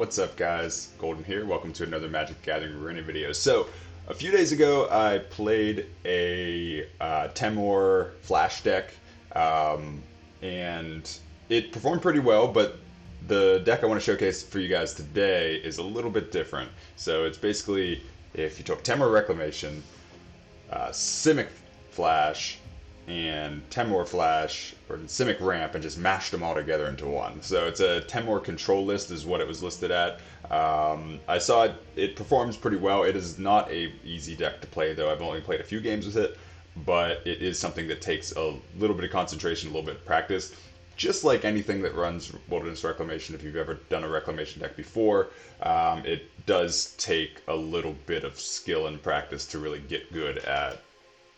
What's up, guys? Goldin here. Welcome to another Magic the Gathering Arena video. So, a few days ago, I played a Temur flash deck, and it performed pretty well, but the deck I want to showcase for you guys today is a little bit different. So, it's basically, if you took Temur Reclamation, Simic Flash, and Temur Flash, or Simic Ramp, and just mashed them all together into one. So it's a Temur control list is what it was listed at. I saw it performs pretty well. It is not a easy deck to play, though. I've only played a few games with it, but it is something that takes a little bit of concentration, a little bit of practice. Just like anything that runs Wilderness Reclamation, if you've ever done a Reclamation deck before, it does take a little bit of skill and practice to really get good at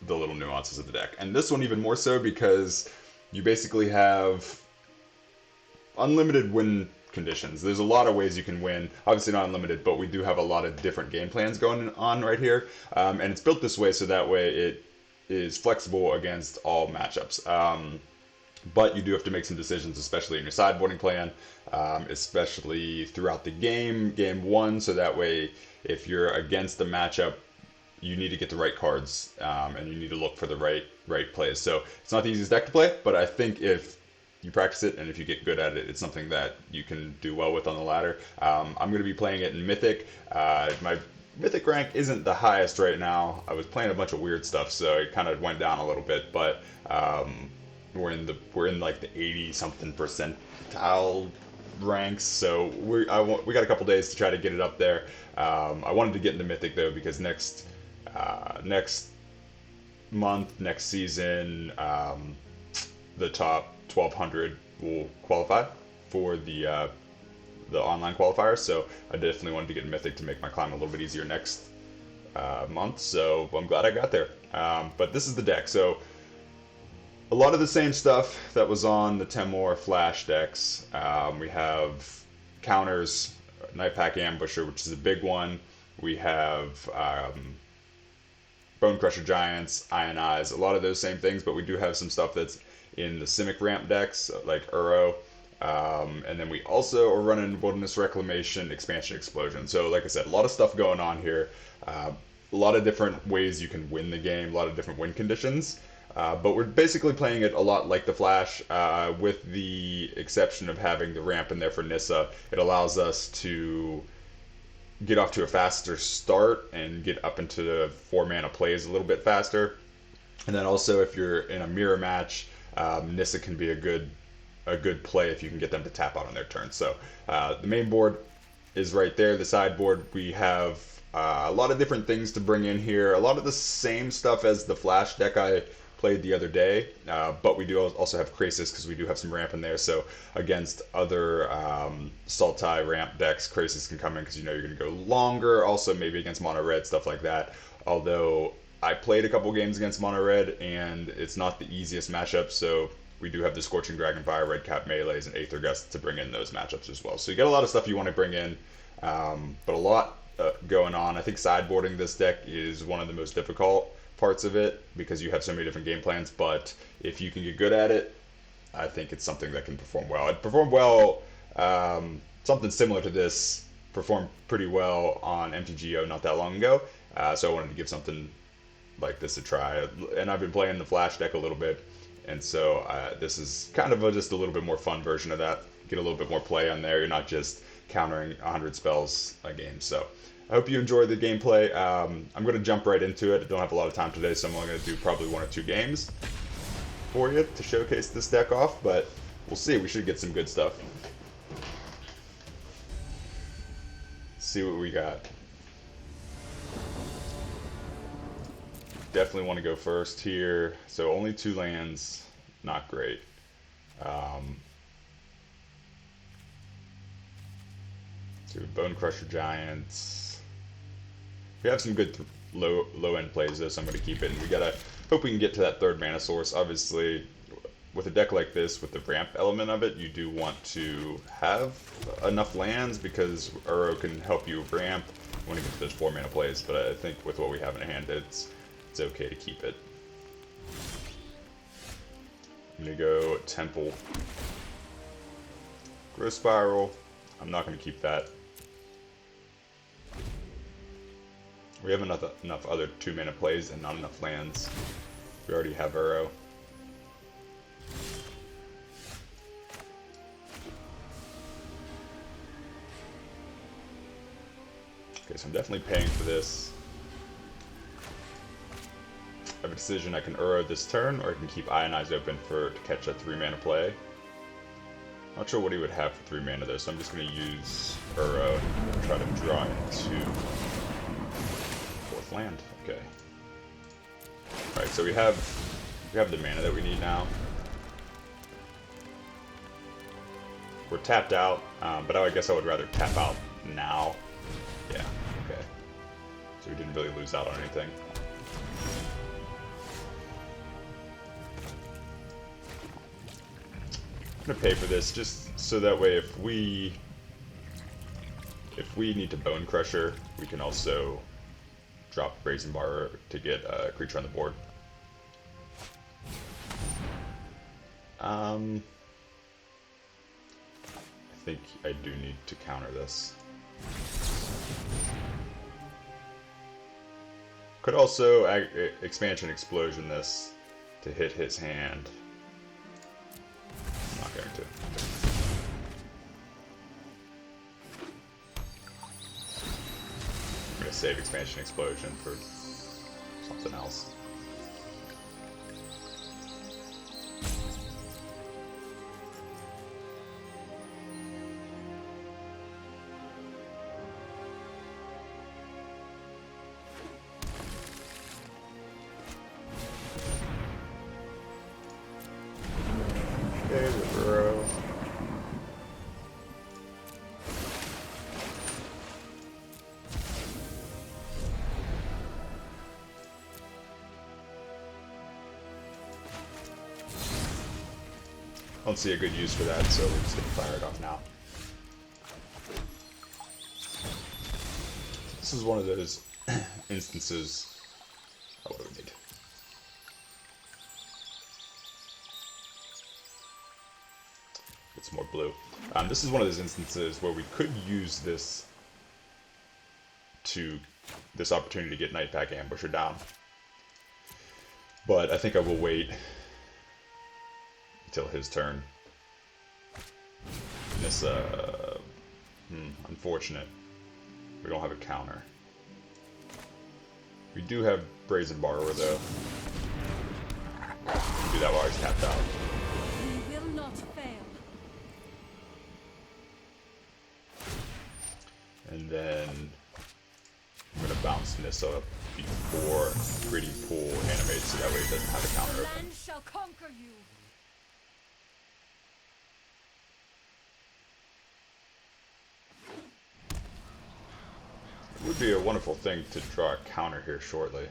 the little nuances of the deck. And this one even more so because you basically have unlimited win conditions. There's a lot of ways you can win. Obviously not unlimited, but we do have a lot of different game plans going on right here. And it's built this way so that way it is flexible against all matchups. But you do have to make some decisions, especially in your sideboarding plan, especially throughout the game one, so that way if you're against the matchup, you need to get the right cards, and you need to look for the right plays. So it's not the easiest deck to play, but I think if you practice it and if you get good at it, it's something that you can do well with on the ladder. I'm going to be playing it in Mythic. My Mythic rank isn't the highest right now. I was playing a bunch of weird stuff, so it kind of went down a little bit, but we're in like the 80-something percentile ranks, so we got a couple days to try to get it up there. I wanted to get into Mythic though because next month, next season, the top 1,200 will qualify for the online qualifiers. So I definitely wanted to get in Mythic to make my climb a little bit easier next month. So I'm glad I got there. But this is the deck. So a lot of the same stuff that was on the Temur Flash decks. We have counters, Nightpack Ambusher, which is a big one. We have Bone Crusher Giants, Ionize, a lot of those same things, but we do have some stuff that's in the Simic Ramp decks, like Uro. And then we also are running Wilderness Reclamation, Expansion Explosion. So like I said, a lot of stuff going on here. A lot of different ways you can win the game, a lot of different win conditions. But we're basically playing it a lot like the Flash, with the exception of having the ramp in there for Nissa. It allows us to get off to a faster start and get up into the 4-mana plays a little bit faster. And then also if you're in a mirror match, Nissa can be a good play if you can get them to tap out on their turn. So the main board is right there. The sideboard, we have a lot of different things to bring in here. A lot of the same stuff as the Flash deck I played the other day, but we do also have Krasis because we do have some ramp in there. So against other Sultai ramp decks, Krasis can come in because you know you're going to go longer. Also maybe against mono red, stuff like that. Although I played a couple games against mono red and it's not the easiest matchup, so we do have the Scorching Dragonfire, Red Cap Melees, and Aether Gust to bring in those matchups as well. So you got a lot of stuff you want to bring in, but a lot going on. I think sideboarding this deck is one of the most difficult parts of it because you have so many different game plans, but if you can get good at it, I think it's something that can perform well. It performed well, something similar to this performed pretty well on MTGO not that long ago, so I wanted to give something like this a try. And I've been playing the Flash deck a little bit, and so this is kind of just a little bit more fun version of that. Get a little bit more play on there. You're not just countering 100 spells a game. So I hope you enjoy the gameplay. I'm going to jump right into it. I don't have a lot of time today, so I'm only going to do probably 1 or 2 games for you to showcase this deck off, but we'll see. We should get some good stuff. See what we got. Definitely want to go first here. So only 2 lands, not great. So Bone Crusher Giants. We have some good low end plays though, so I'm going to keep it. And we gotta hope we can get to that 3rd mana source. Obviously, with a deck like this, with the ramp element of it, you do want to have enough lands because Uro can help you ramp when you get to those 4 mana plays. But I think with what we have in hand, it's okay to keep it. I'm gonna go Temple. Growth Spiral. I'm not gonna keep that. We have enough other 2-mana plays and not enough lands. We already have Uro. Okay, so I'm definitely paying for this. I have a decision: I can Uro this turn, or I can keep Ionize open to catch a 3-mana play. Not sure what he would have for 3 mana though, so I'm just going to use Uro and try to draw into 4th land. Okay. Alright, so we have the mana that we need now. We're tapped out, but I guess I would rather tap out now. Yeah, okay. So we didn't really lose out on anything. I'm gonna pay for this just so that way if we need to Bone Crusher, we can also drop Brazen Bar to get a creature on the board. I think I do need to counter this. Could also Expansion Explosion this to hit his hand. I'm not going to. I'm going to save Expansion Explosion for something else. I don't see a good use for that, so we're just going to fire it off now. This is one of those instances. Oh, what do we need? Get some more blue. This is one of those instances where we could use this opportunity to get Nightpack Ambusher down. But I think I will wait until his turn. Nissa, unfortunate. We don't have a counter. We do have Brazen Borrower though. Do that while he's tapped out. We will not fail. And then I'm gonna bounce Nissa up before Breeding Pool animates, so that way it doesn't have a counter open. Land shall conquer you. It would be a wonderful thing to draw a counter here shortly.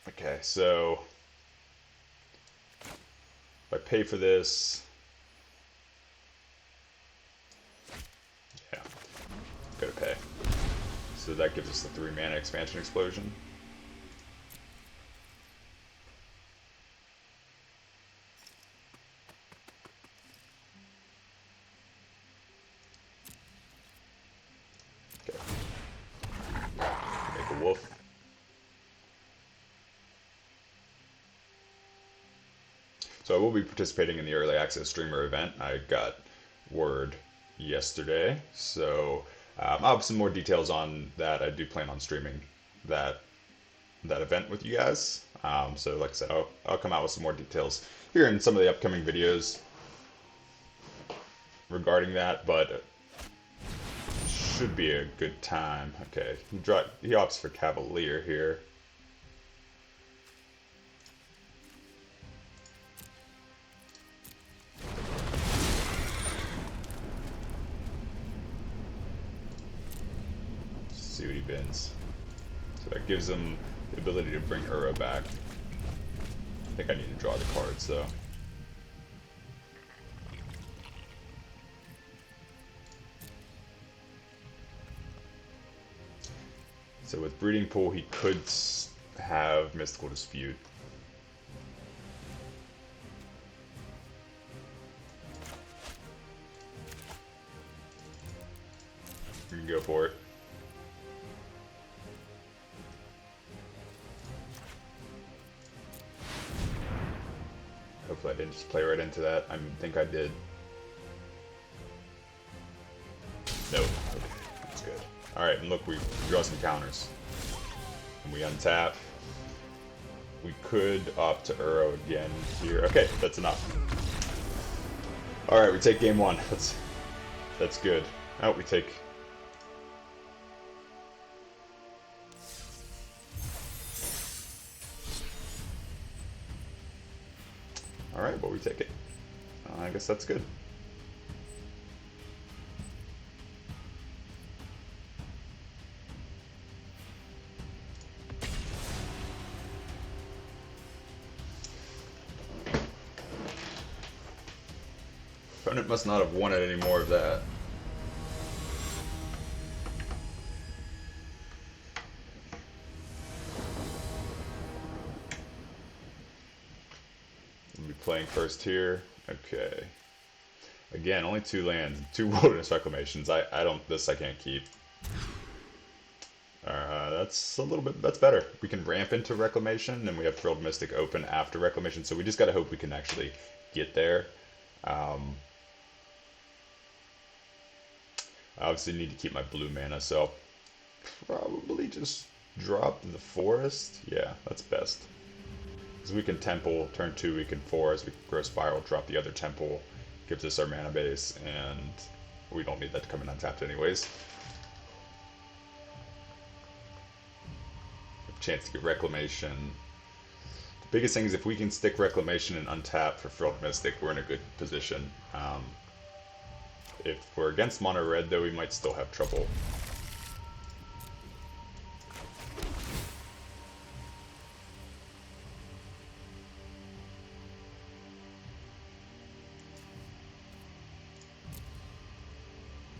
Okay, so if I pay for this, yeah, I'm gonna pay. So that gives us the 3-mana Expansion Explosion. Okay. Make a wolf. So I will be participating in the Early Access Streamer event. I got word yesterday, so I'll have some more details on that. I do plan on streaming that event with you guys. So like I said, I'll come out with some more details here in some of the upcoming videos regarding that, but it should be a good time. Okay, he opts for Cavalier here. See what he bins. So that gives him the ability to bring Uro back. I think I need to draw the cards though. So with Breeding Pool, he could have Mystical Dispute. Go for it. Hopefully I didn't just play right into that. I think I did. Nope. Okay, that's good. Alright, and look, we draw some counters. And we untap. We could opt to Uro again here. Okay, that's enough. Alright, we take game one. That's good. Oh, we take... Alright, well, we take it. I guess that's good. Opponent must not have wanted any more of that. We'll be playing first here. Okay. Again, only 2 lands, 2 Wilderness Reclamations. I can't keep. That's a little bit, that's better. We can ramp into Reclamation, and we have Thrilled Mystic open after Reclamation, so we just gotta hope we can actually get there. I obviously need to keep my blue mana, so I'll probably just drop the Forest. Yeah, that's best. Because we can Temple, turn 2 we can Forest, we can grow Spiral, drop the other Temple, gives us our mana base, and we don't need that to come in untapped anyways. Chance to get Reclamation. The biggest thing is if we can stick Reclamation and untap for Thrilled Mystic, we're in a good position. If we're against mono red, though, we might still have trouble.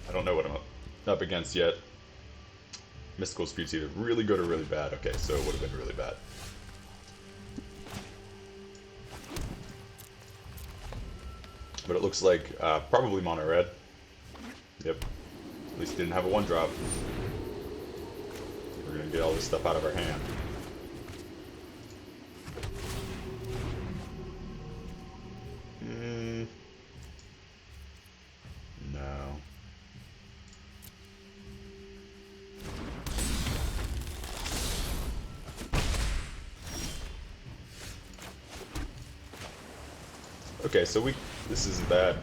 I don't know what I'm up against yet. Mystical Dispute's either really good or really bad. Okay, so it would have been really bad. But it looks like probably mono red. Yep. At least didn't have a 1-drop. We're gonna get all this stuff out of our hand. No. Okay, so this isn't bad.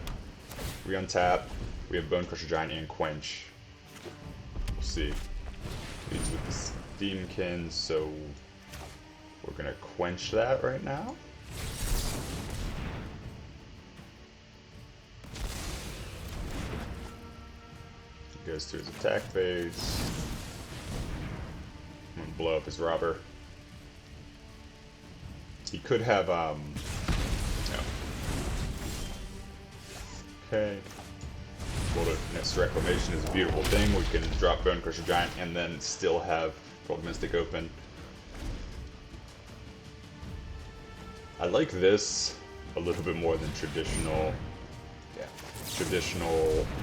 We untap. We have Bone Crusher Giant and Quench. We'll see. Leads with the Steamkin, so we're gonna quench that right now. He goes to his attack phase. I'm gonna blow up his robber. He could have no. Okay. Wilderness Reclamation is a beautiful thing. We can drop Bone Crusher Giant and then still have Thrilled Mystic open. I like this a little bit more than traditional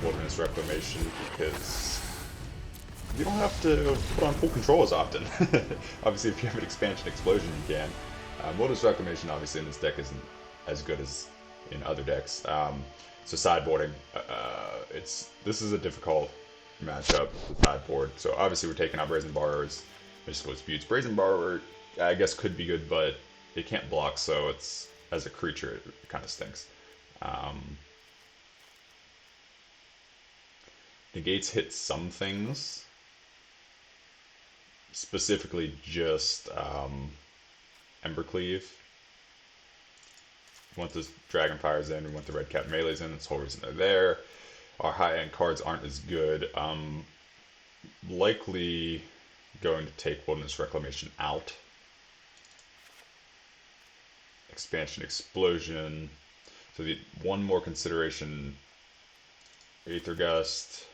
Wilderness Reclamation because you don't have to put on full control as often. Obviously, if you have an Expansion Explosion, you can. Wilderness Reclamation, obviously, in this deck isn't as good as in other decks. So sideboarding, this is a difficult matchup with sideboard. So obviously we're taking out Brazen Borrowers, Mystical Disputes. Brazen Borrower, I guess, could be good, but it can't block, so it's as a creature it kind of stinks. Negates hit some things, specifically just Embercleave. We want those Dragonfires in, we want the Red Cap Melees in, that's the whole reason they're there. Our high-end cards aren't as good. Likely going to take Wilderness Reclamation out. Expansion Explosion. So the one more consideration, Aether Gust.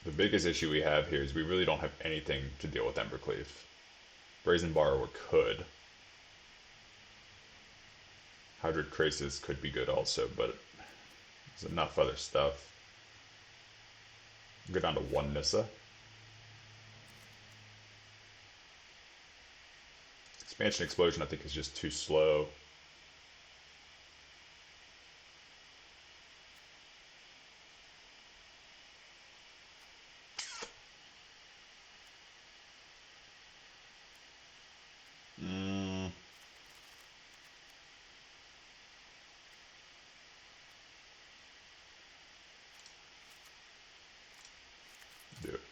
The biggest issue we have here is we really don't have anything to deal with Embercleave. Brazen Borrower could. Hydrid Krasis could be good also, but there's enough other stuff. Go down to 1 Nissa. Expansion Explosion I think is just too slow.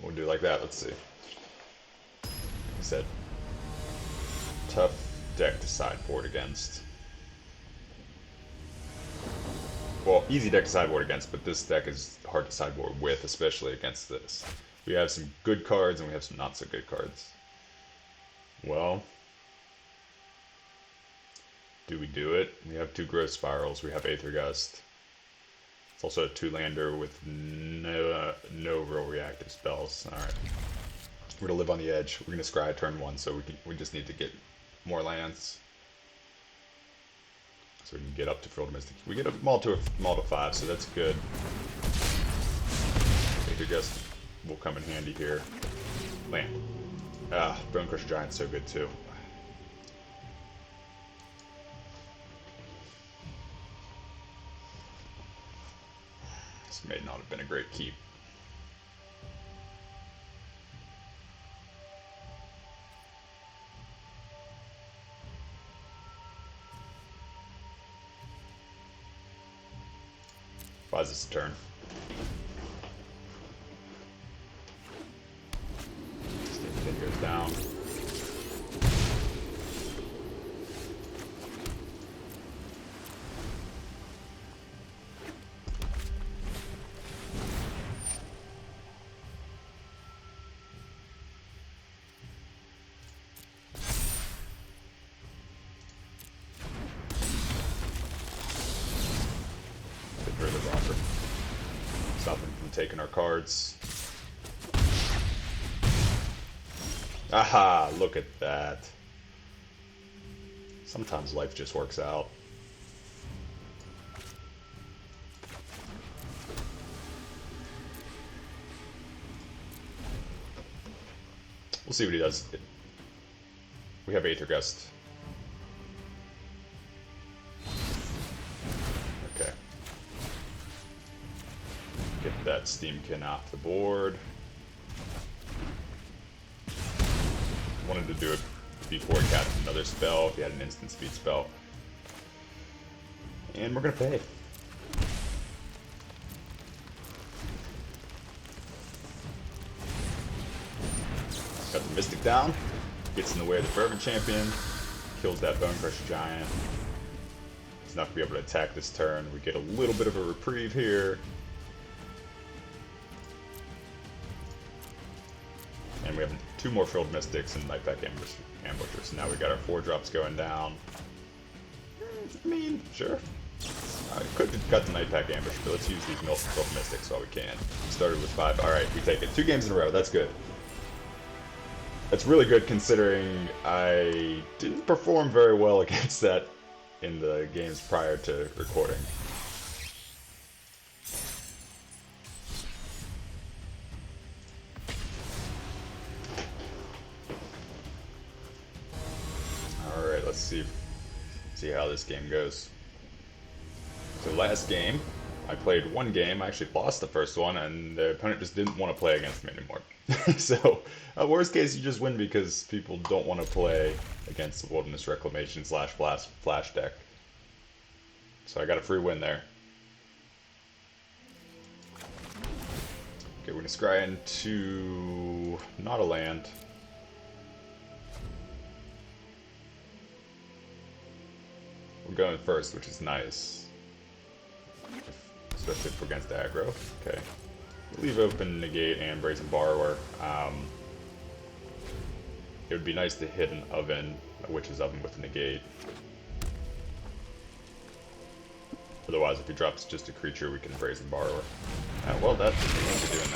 We'll do it like that. Let's see. I said tough deck to sideboard against. Well, easy deck to sideboard against, but this deck is hard to sideboard with, especially against this. We have some good cards and we have some not so good cards. Well, do we do it? We have 2 Growth Spirals. We have Aether Gust. It's also a 2-lander with no real reactive spells. Alright. We're going to live on the edge. We're going to scry turn 1, so we just need to get more lands. So we can get up to Field Mystic. We get a Maul to 5, so that's good. Aether Gust will come in handy here. Land. Bone Crusher Giant's so good too. This may not have been a great keep. Buys us a turn. It goes down. Stop him from taking our cards. Aha! Look at that. Sometimes life just works out. We'll see what he does. We have Aether Gust. Okay. Get that Steamkin off the board. Wanted to do it before he cast another spell, if he had an instant speed spell. And we're gonna pay. Got the Mystic down, gets in the way of the Fervent Champion, kills that Bone Crusher Giant. He's not gonna be able to attack this turn. We get a little bit of a reprieve here. And we have 2 more Field Mystics and Nightpack Ambushers. So now we got our 4 drops going down. I mean, sure. I could have got the Nightpack Ambush, but let's use these Field Mystics while we can. Started with 5. Alright, we take it. 2 games in a row. That's good. That's really good considering I didn't perform very well against that in the games prior to recording. Alright, let's see how this game goes. So last game, I played 1 game, I actually lost the first one, and the opponent just didn't want to play against me anymore. So, worst case, you just win because people don't want to play against the Wilderness Reclamation / Flash deck. So I got a free win there. Okay, we're going to scry into not a land. We're going first, which is nice. Especially if we're against aggro. Okay. Leave open Negate and Brazen Borrower. It would be nice to hit an oven, a Witch's Oven with a Negate. Otherwise, if he drops just a creature, we can Brazen Borrower. Well, that's the doing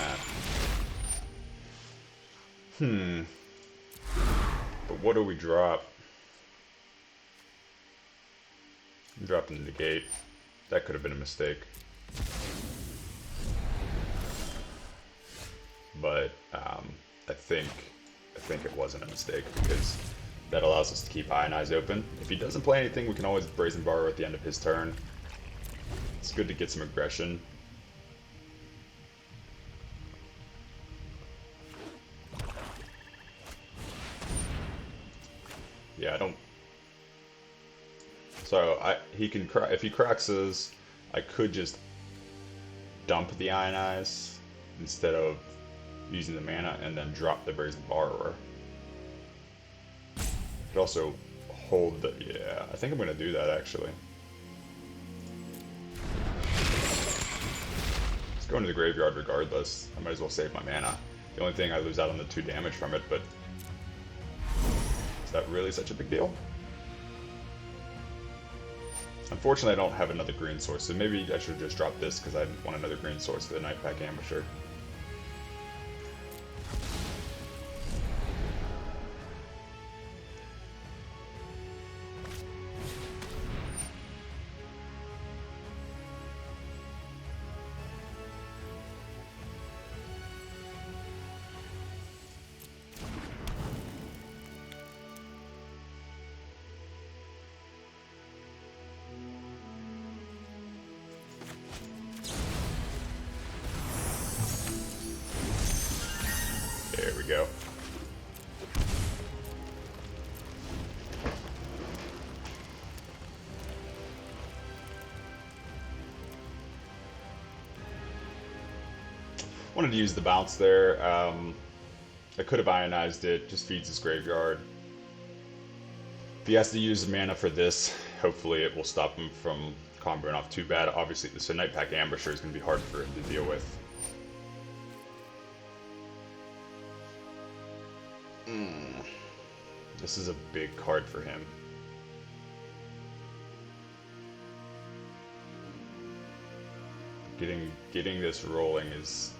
that. But what do we drop? Dropping the negate. That could have been a mistake. But I think it wasn't a mistake because that allows us to keep Eye and Eyes open. If he doesn't play anything, we can always Brazen Borrow at the end of his turn. It's good to get some aggression. Yeah, I don't. So he can if he cracks his, I could just dump the Eye and Eyes instead of using the mana and then drop the Brazen Borrower. Could also hold the, yeah, I think I'm gonna do that actually. Let's go into the graveyard regardless. I might as well save my mana. The only thing I lose out on the 2 damage from it, but is that really such a big deal? Unfortunately, I don't have another green source, so maybe I should just drop this because I want another green source for the Nightpack Ambusher. There we go. Wanted to use the bounce there. I could have ionized it, just feeds his graveyard. If he has to use mana for this, hopefully it will stop him from comboing off too bad. Obviously, so Nightpack Ambusher is going to be hard for him to deal with. This is a big card for him. Getting this rolling is...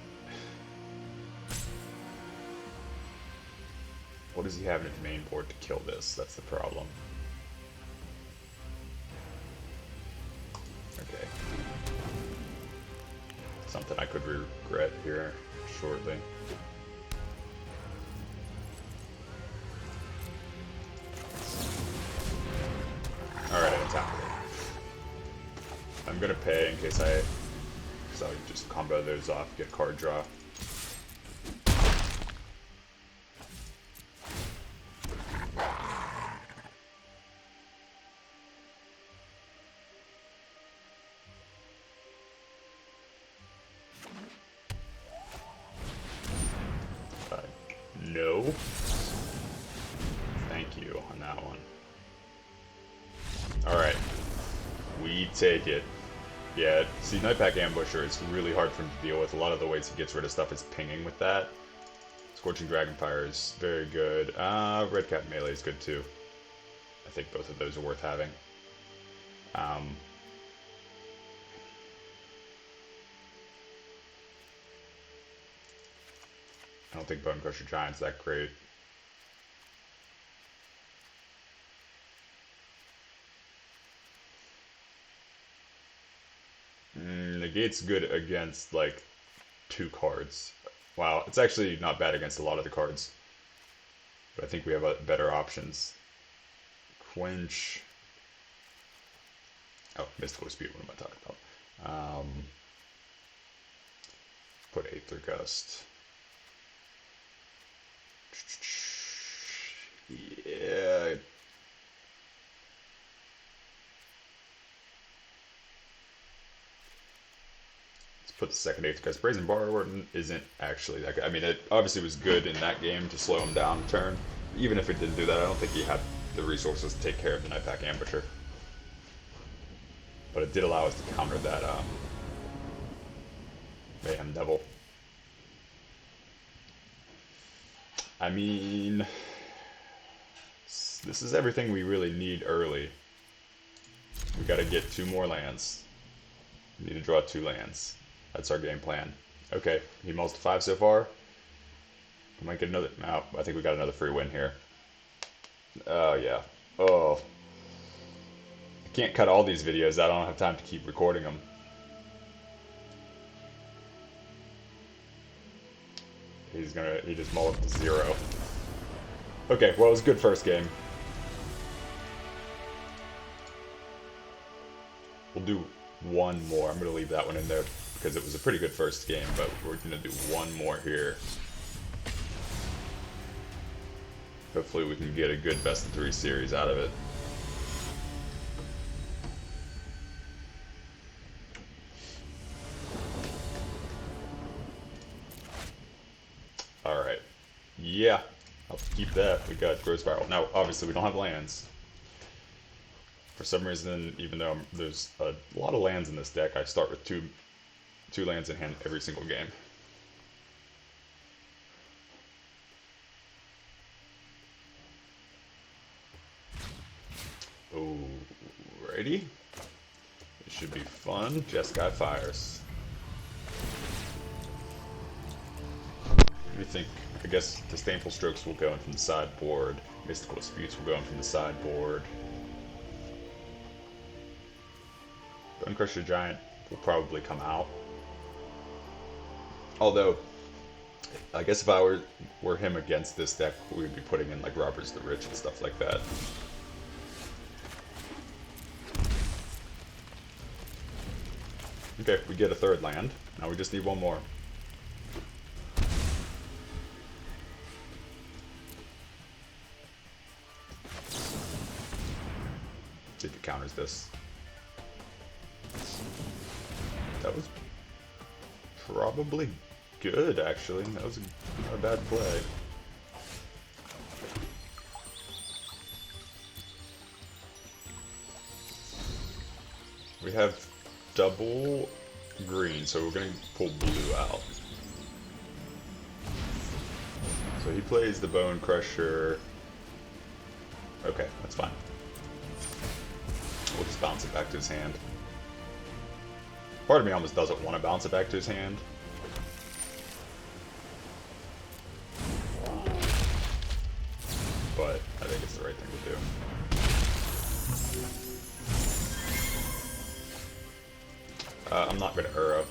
What does he have in his main board to kill this? That's the problem. Okay. Something I could regret here shortly. Alright, I attack it. I'm gonna pay in case I just combo those off, get card draw. No. Thank you on that one. Alright. We take it. Yeah, see, Nightpack Ambusher is really hard for him to deal with. A lot of the ways he gets rid of stuff is pinging with that. Scorching Dragonfire is very good. Red Cap Melee is good too. I think both of those are worth having. I don't think Bone Crusher Giant's that great. Negate's good against like 2 cards. Wow, it's actually not bad against a lot of the cards. But I think we have better options. Quench. Oh, Mystical Dispute, what am I talking about? Put Aether Gust. Yeah. Let's put the second Aether Gust. Brazen Borrower isn't actually that good. I mean, it obviously was good in that game to slow him down a turn. Even if it didn't do that, I don't think he had the resources to take care of the Nightpack Ambusher. But it did allow us to counter that Mayhem Devil. I mean, this is everything we really need early. We gotta get 2 more lands. We need to draw 2 lands. That's our game plan. Okay, he mulls to 5 so far. We might get another. No, I think we got another free win here. Oh, yeah. Oh. I Can't cut all these videos. I don't have time to keep recording them. He just mulled up to 0. Okay, well, it was a good first game. We'll do one more. I'm going to leave that one in there because it was a pretty good first game, but we're going to do one more here. Hopefully we can get a good best-of-3 series out of it. Alright. Yeah. I'll keep that. We got Growth Spiral. Now, obviously, we don't have lands. For some reason, even though there's a lot of lands in this deck, I start with two lands in hand every single game. Alrighty. It should be fun. Jeskai fires. What do you think? I guess Disdainful Strokes will go in from the sideboard. Mystical Disputes will go in from the sideboard. Bone Crusher Giant will probably come out. Although, I guess if I were him against this deck, we would be putting in like Robbers the Rich and stuff like that. Okay, we get a third land. Now we just need one more. See if it counters this. That was probably good, actually. That was not a bad play. We have double green, so we're going to pull blue out. So he plays the Bone Crusher. Okay, that's fine. We'll just bounce it back to his hand. Part of me almost doesn't want to bounce it back to his hand. But I think it's the right thing to do. I'm not going to Uro.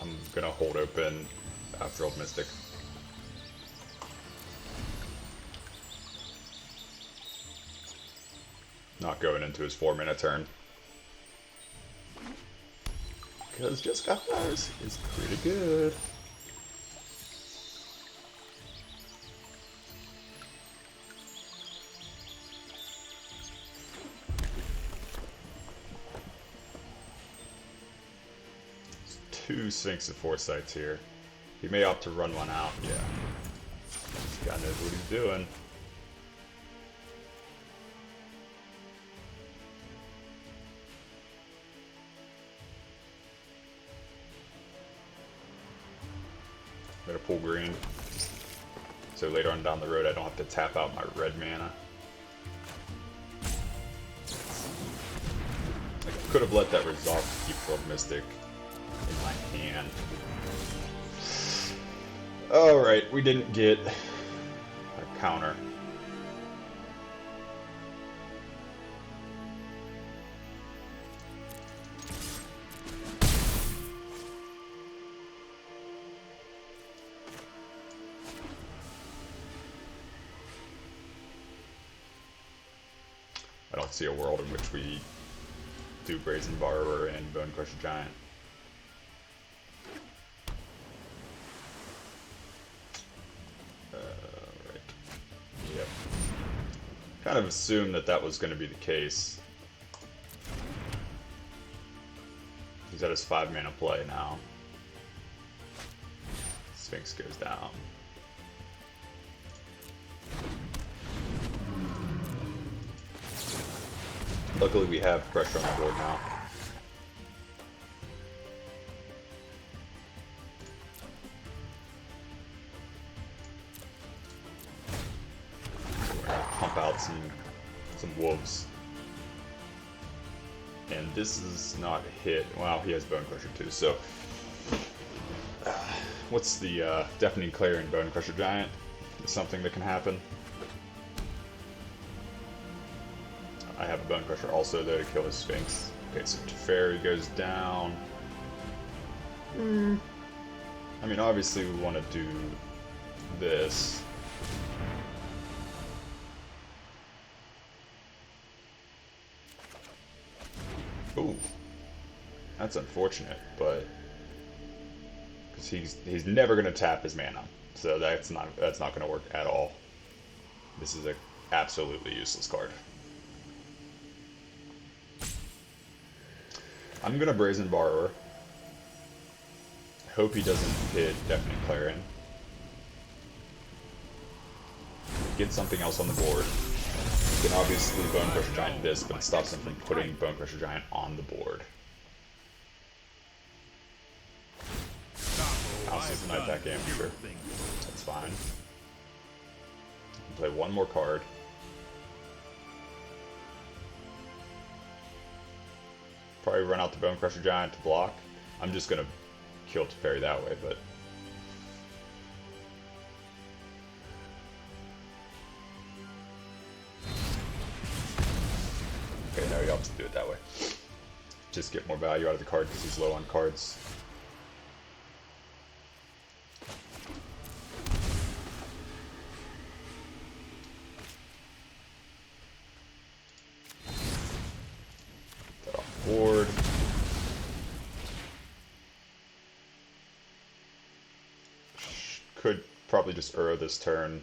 I'm going to hold open after Old Mystic. Not going into his 4-mana turn. Because Jeskai Fires is pretty good. Two Sphinx of Foresights here. He may opt to run one out, yeah. This guy knows what he's doing. I'm gonna pull green, so later on down the road I don't have to tap out my red mana. I could have let that resolve to keep World Mystic in my hand. Alright, we didn't get a counter. I don't see a world in which we do Brazen Borrower and Bone Crusher Giant. Right. Yep. Kind of assumed that that was going to be the case. He's at his 5-mana play now. Sphinx goes down. Luckily we have pressure on the board now. So we're gonna pump out some wolves. And this is not a hit. Wow, he has Bone Crusher too, so what's the Deafening Clarion Bone Crusher Giant? Is something that can happen. I have a Bone Crusher also though to kill his Sphinx. Okay, so Teferi goes down. I mean, obviously we want to do this. Ooh, that's unfortunate, but because he's never gonna tap his mana, so that's not gonna work at all. This is a absolutely useless card. I'm gonna Brazen Borrower. Hope he doesn't hit Deafening Clarion. Get something else on the board. You can obviously Bone Crusher Giant this, but it stops him from putting Bone Crusher Giant on the board. Houses the Nightpack Amateur. That's fine. Play one more card. Probably run out the Bone Crusher Giant to block. I'm just gonna kill Teferi that way, but okay, no, you have to do it that way. Just get more value out of the card because he's low on cards. That off board. Could probably just Uro this turn.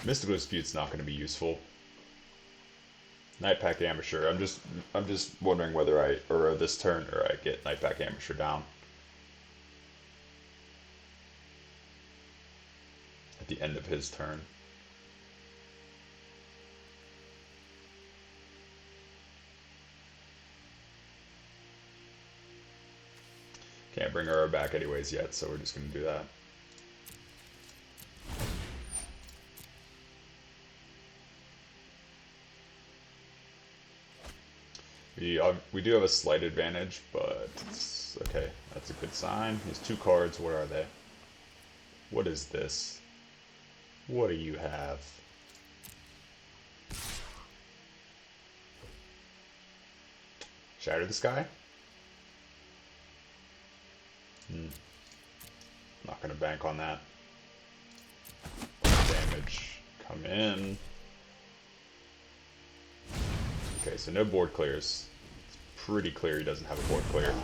Mystical Dispute's not going to be useful. Nightpack Amateur. I'm just wondering whether I Uro this turn or I get Nightpack Amateur down at the end of his turn. Can't bring Uro back anyways yet, so we're just going to do that. We do have a slight advantage, but it's okay. That's a good sign. He has 2 cards. What are they? What is this? What do you have? Shatter the Sky? Not gonna bank on that. Damage. Come in. Okay, so no board clears. It's pretty clear he doesn't have a board clear.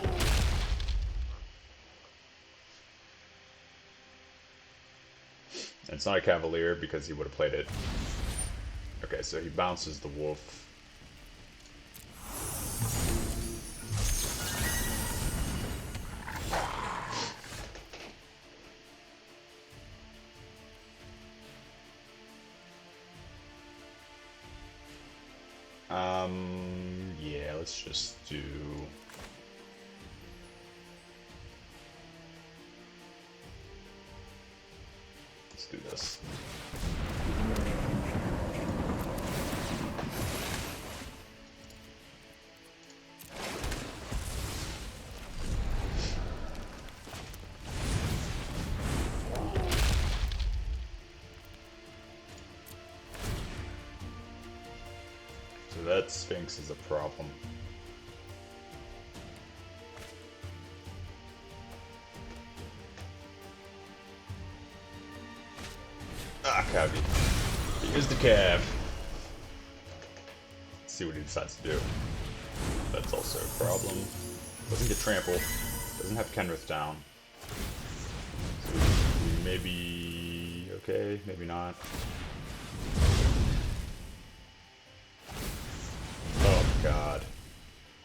And it's not a Cavalier because he would have played it. Okay, so he bounces the wolf. Yeah, let's just do... Let's do this. So that Sphinx is a problem. Ah, Cavi. Here's the Cav. Let's see what he decides to do. That's also a problem. Doesn't get trampled. Doesn't have Kenrith down. So maybe... okay, maybe not. Oh god.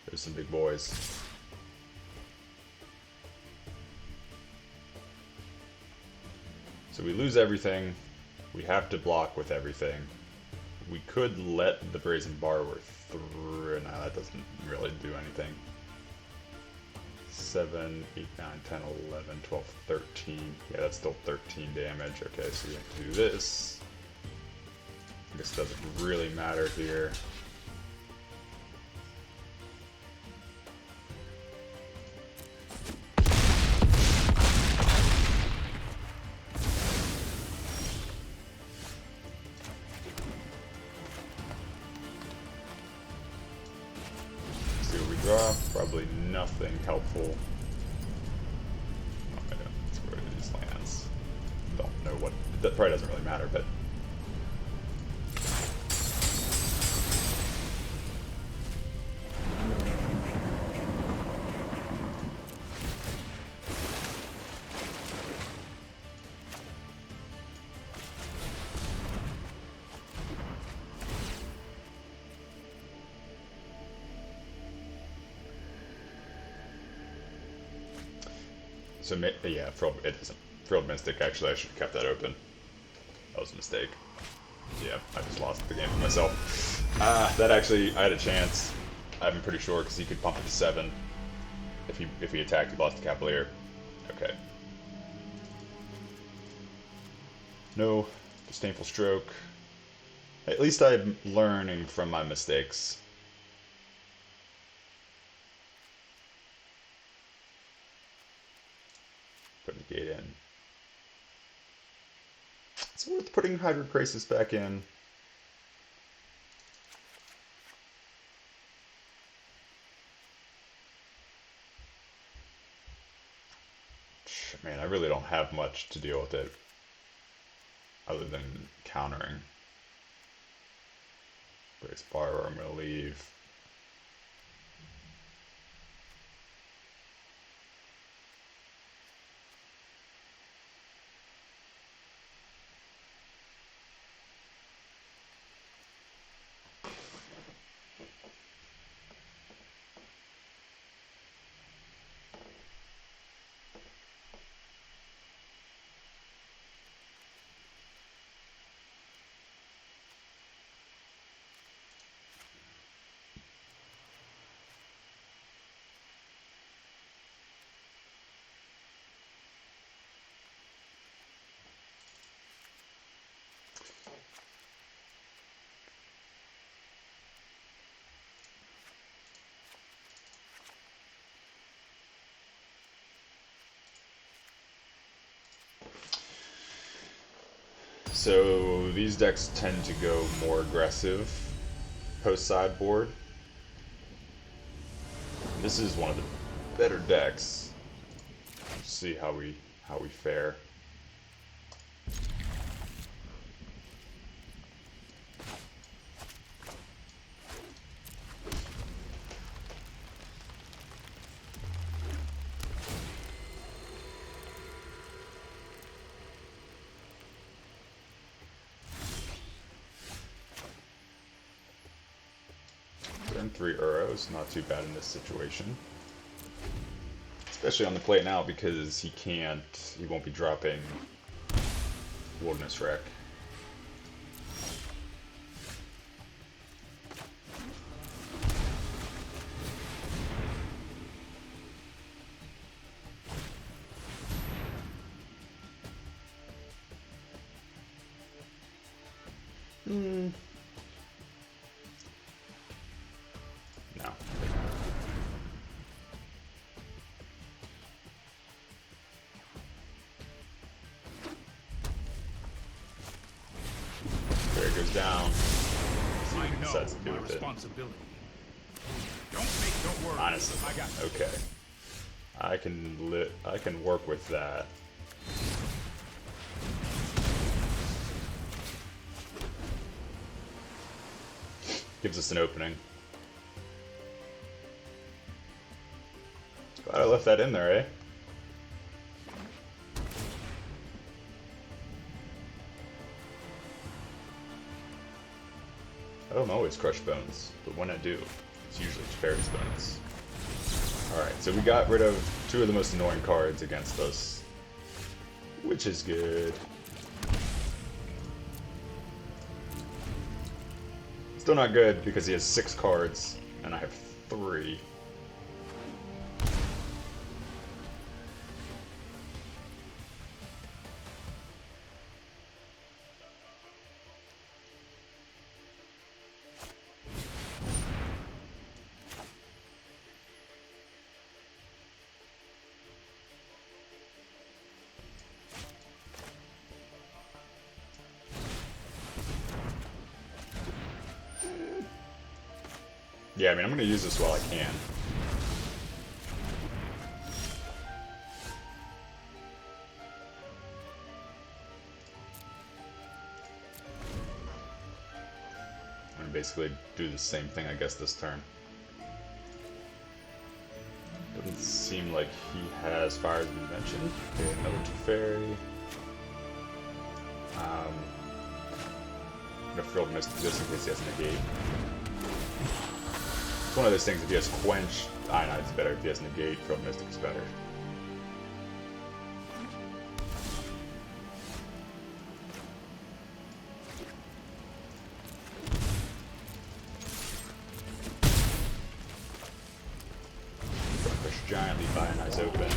There's some big boys. So we lose everything. We have to block with everything. We could let the Brazen Borrower through. No, that doesn't really do anything. 7, 8, 9, 10, 11, 12, 13. Yeah, that's still 13 damage. Okay, so we have to do this. I guess it doesn't really matter here. probably nothing helpful. Oh, let's go to these lands. Don't know what. That probably doesn't really matter, but. So, yeah, it doesn't. Frilled Mystic, actually, I should have kept that open. That was a mistake. Yeah, I just lost the game for myself. That actually, I had a chance. I'm pretty sure, because he could pump it to 7. If he attacked, he lost the Cavalier. Okay. No, disdainful stroke. At least I'm learning from my mistakes. Put negate in. It's worth putting Hybrid Crisis back in. Man, I really don't have much to deal with it. Other than countering. Brace Borrower, I'm going to leave. So these decks tend to go more aggressive post sideboard. This is one of the better decks. Let's see how we fare. Turn 3 Uros, not too bad in this situation. Especially on the plate now because he won't be dropping Wilderness Wreck. No. There it goes down. See what he decides to do with it. Don't worry. Honestly, okay. I can work with that. Gives us an opening. Glad I left that in there, eh? I don't always crush bones, but when I do, it's usually Fairy's bones. Alright, so we got rid of 2 of the most annoying cards against us, which is good. Still not good because he has 6 cards and I have 3. Yeah, I mean, I'm going to use this while I can. basically do the same thing, I guess, this turn. Doesn't seem like he has fire, as we mentioned. Okay, another Teferi. I'm gonna Frilled Mist just in case he has Negate. It's one of those things, if he has Quench, Ionide's better. If he has Negate, Frilled Mystic is better. Giant Leap Ionize open.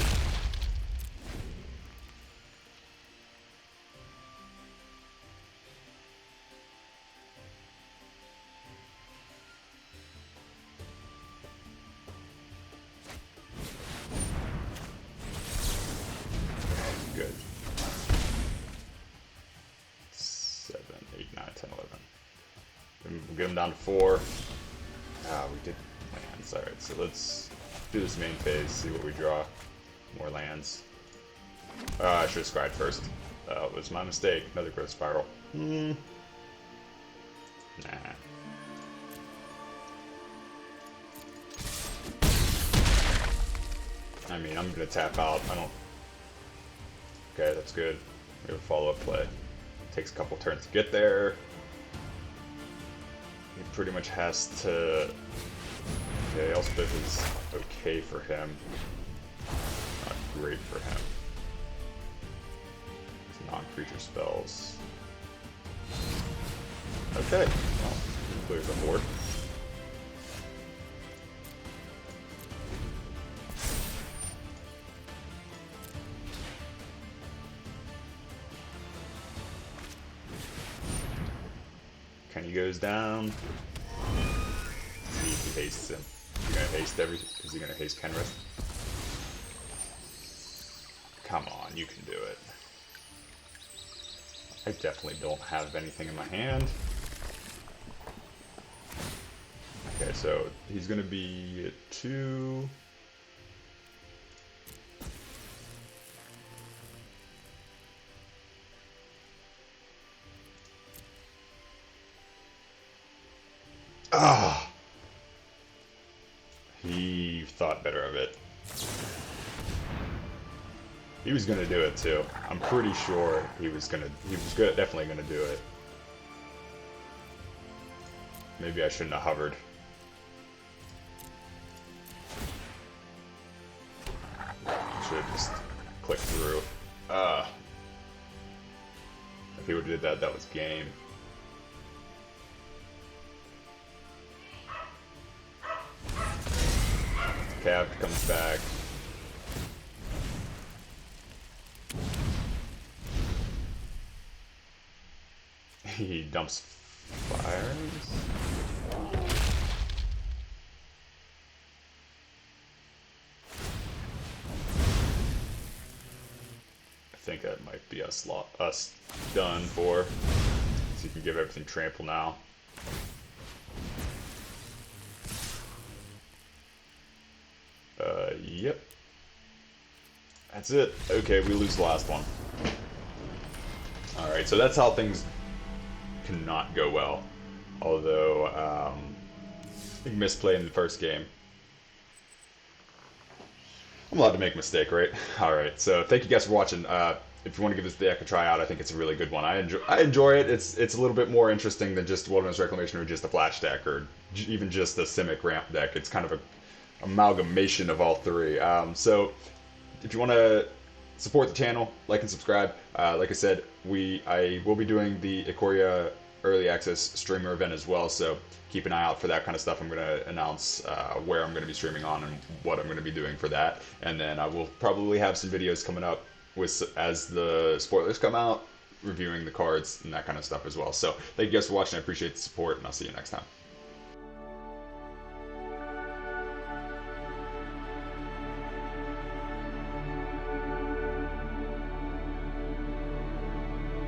Good. 7, 8, 9, 10, 11. We'll get him down to 4. Ah, we did lands. Alright, so let's do this main phase, see what we draw. More lands. I should have scribed first. That was my mistake. Another growth spiral. Nah. I mean, I'm gonna tap out. I don't. Okay, that's good. We have a follow-up play. Takes a couple turns to get there. He pretty much has to. Okay, Elspeth is okay for him. Not great for him. It's non-creature spells. Okay, well, he clears the board. Kenny goes down. See if he hastes him. Is he gonna haste is he gonna haste Kenrith? Come on, you can do it. I definitely don't have anything in my hand. Okay, so he's gonna be at 2. Ah! He thought better of it. He was gonna do it too. I'm pretty sure he was definitely gonna do it. Maybe I shouldn't have hovered. Should have just clicked through. If he would have did that, that was game. Cav comes back. He dumps fires. I think that might be us done for. So you can give everything trample now. Yep. That's it. Okay, we lose the last one. Alright, so that's how things cannot go well. Although, I think misplay in the first game. I'm allowed to make a mistake, right? Alright, so thank you guys for watching. If you want to give this deck a try out, I think it's a really good one. I enjoy it. It's a little bit more interesting than just Wilderness Reclamation or just a Flash deck or even just a Simic Ramp deck. It's kind of a amalgamation of all three. So if you want to support the channel, like and subscribe. Like I said, I will be doing the Ikoria early access streamer event as well, so keep an eye out for that kind of stuff. I'm going to announce where I'm going to be streaming on and what I'm going to be doing for that, and then I will probably have some videos coming up as the spoilers come out, reviewing the cards and that kind of stuff as well. So thank you guys for watching. I appreciate the support, and I'll see you next time.